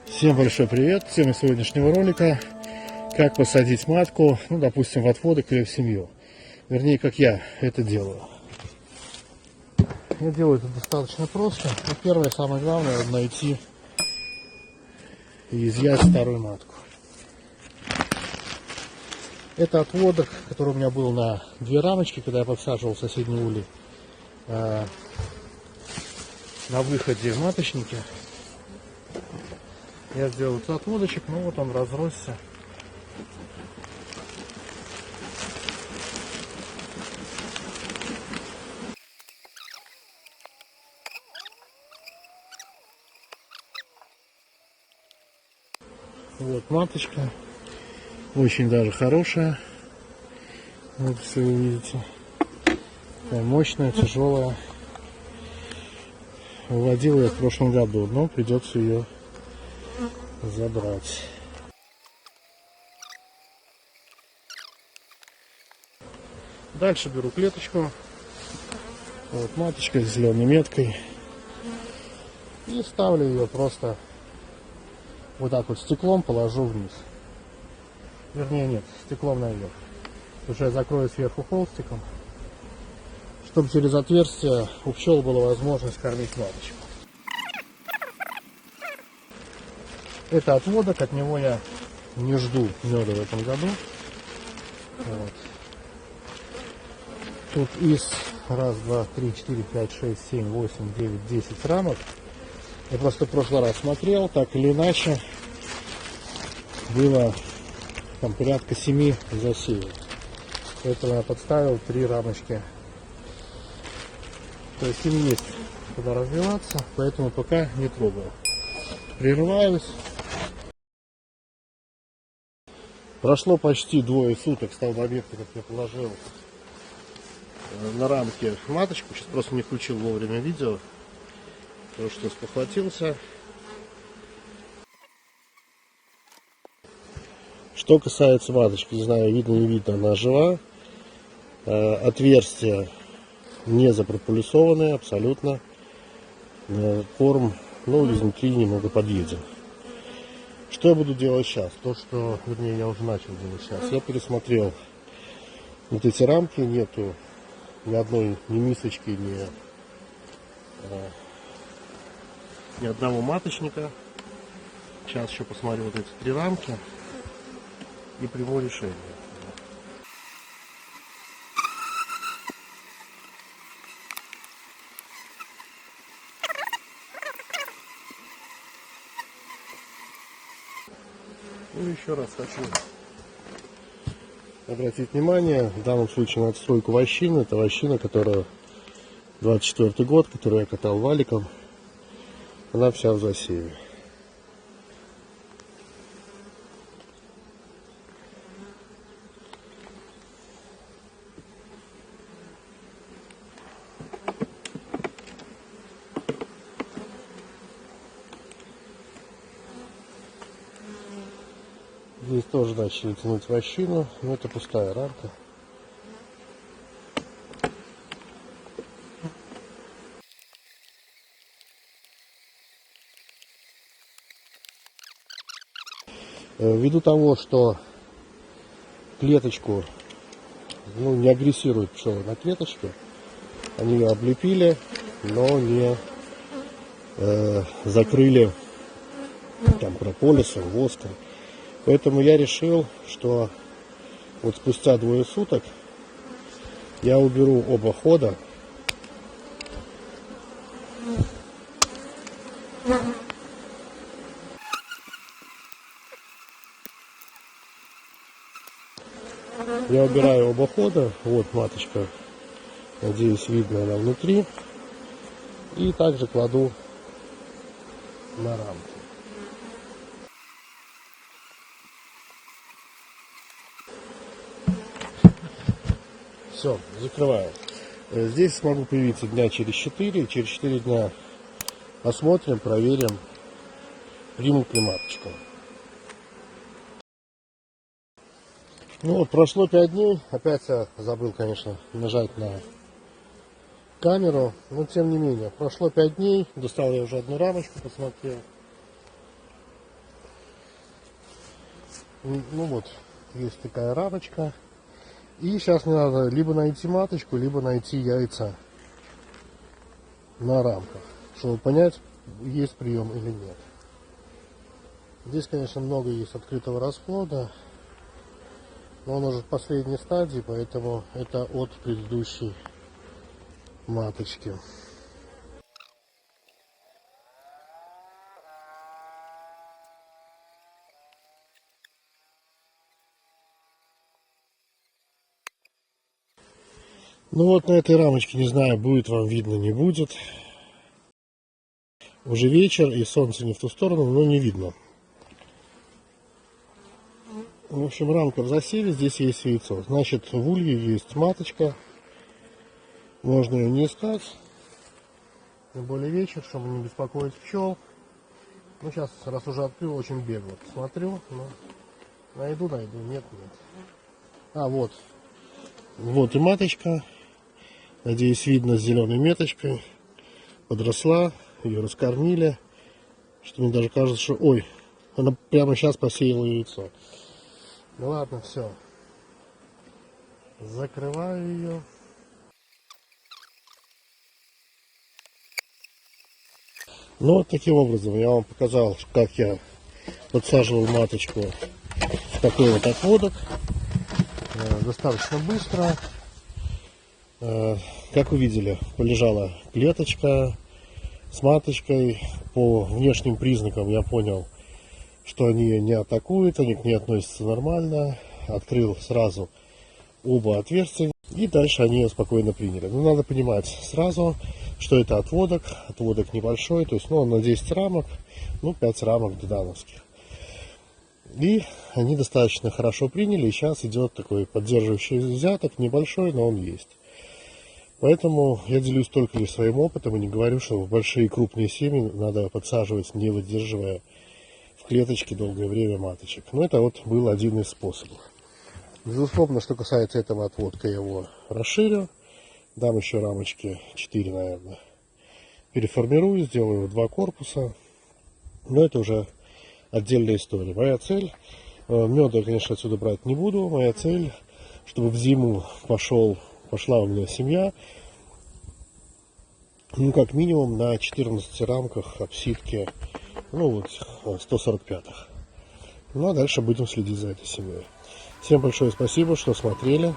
Всем большой привет! Тема сегодняшнего ролика: как посадить матку, ну, допустим, в отводок или в семью. Вернее, как я это делаю. Я делаю это достаточно просто. И первое, самое главное, это найти и изъять старую матку. Это отводок, который у меня был на 2 рамочки, когда я подсаживал соседний улей. На выходе в маточнике я сделал этот отводочек, но вот он разросся. Вот маточка, очень даже хорошая. Вот, если вы видите, такая мощная, тяжелая. Выводил я в прошлом году, но придется ее забрать. Дальше беру клеточку. Вот маточка с зеленой меткой. И ставлю ее просто вот так вот стеклом, положу вниз. Вернее, нет, стеклом наверх. Уже закрою сверху холстиком, чтобы через отверстие у пчел была возможность кормить маточку. Это отводок, от него я не жду меда в этом году. Вот. Тут из 1, 2, 3, 4, 5, 6, 7, 8, 9, 10 рамок. Я просто в прошлый раз смотрел, так или иначе было там порядка 7 засеял. Поэтому я подставил 3 рамочки. То есть им есть куда развиваться, поэтому пока не трогаю. Прерываюсь. Прошло почти 2 суток с того момента, как я положил на рамке маточку. Сейчас просто не включил вовремя видео, потому что спохватился. Что касается маточки, не знаю, видно не видно, она жива. Отверстия не запропульсованные абсолютно. Корм, ну, изнутри немного подъеден. Что я буду делать сейчас? То, что, вернее, я уже начал делать сейчас. Я пересмотрел вот эти рамки, нету ни одной, ни мисочки, ни одного маточника. Сейчас еще посмотрю вот эти 3 рамки и приму решение. Ну, еще раз хочу обратить внимание, в данном случае на отстройку вощины. Это вощина, которая 24 год, которую я катал валиком. Она вся в засеве. Здесь тоже начали тянуть вощину, но это пустая рамка. Ввиду того, что клеточку, ну, не агрессируют пчелы на клеточку, они ее облепили, но не закрыли там прополисом, воском. Поэтому я решил, что вот спустя 2 суток я уберу оба хода. Я убираю оба хода. Вот маточка, надеюсь, видно она внутри. И также кладу на рамку. Все, закрываю. Здесь смогу появиться дня через 4. Через 4 дня осмотрим, проверим, примут ли маточку. Ну вот, прошло 5 дней. Опять я забыл, конечно, нажать на камеру. Но тем не менее, прошло 5 дней. Достал я уже одну рамочку, посмотрел. Ну вот, есть такая рамочка. И сейчас мне надо либо найти маточку, либо найти яйца на рамках, чтобы понять, есть прием или нет. Здесь, конечно, много есть открытого расплода, но он уже в последней стадии, поэтому это от предыдущей маточки. Ну вот на этой рамочке, не знаю, будет вам видно, не будет. Уже вечер и солнце не в ту сторону, но не видно. В общем, рамка в засеве, здесь есть яйцо. Значит, в улье есть маточка. Можно ее не искать. Тем более вечер, чтобы не беспокоить пчел. Ну, сейчас, раз уже открыл, очень бегло посмотрю. Но найду, нет. А, вот. Вот и маточка. Надеюсь, видно с зеленой меточкой. Подросла, ее раскормили. Что мне даже кажется, что... Ой, она прямо сейчас посеяла яйцо. Ну ладно, все. Закрываю ее. Ну вот таким образом я вам показал, как я подсаживал маточку в такой вот отводок. Достаточно быстро. Как вы видели, полежала клеточка с маточкой. По внешним признакам я понял, что они ее не атакуют, они к ней относятся нормально. Открыл сразу оба отверстия, и дальше они ее спокойно приняли. Но надо понимать сразу, что это отводок небольшой, то есть он на 10 рамок, 5 рамок дедановских. И они достаточно хорошо приняли, и сейчас идет такой поддерживающий взяток, небольшой, но он есть. Поэтому я делюсь только лишь своим опытом и не говорю, что в большие крупные семьи надо подсаживать, не выдерживая в клеточке долгое время маточек. Но это вот был один из способов. Безусловно, что касается этого отводка, я его расширю. Дам еще рамочки 4, наверное. Переформирую, сделаю 2 корпуса. Но это уже отдельная история. Моя цель, меда я, конечно, отсюда брать не буду. Моя цель, чтобы в зиму пошла у меня семья, как минимум на 14 рамках обсидки, 145-х. Ну а дальше будем следить за этой семьей. Всем большое спасибо, что смотрели.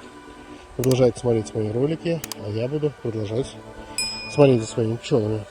Продолжайте смотреть мои ролики, а я буду продолжать смотреть за своими пчелами.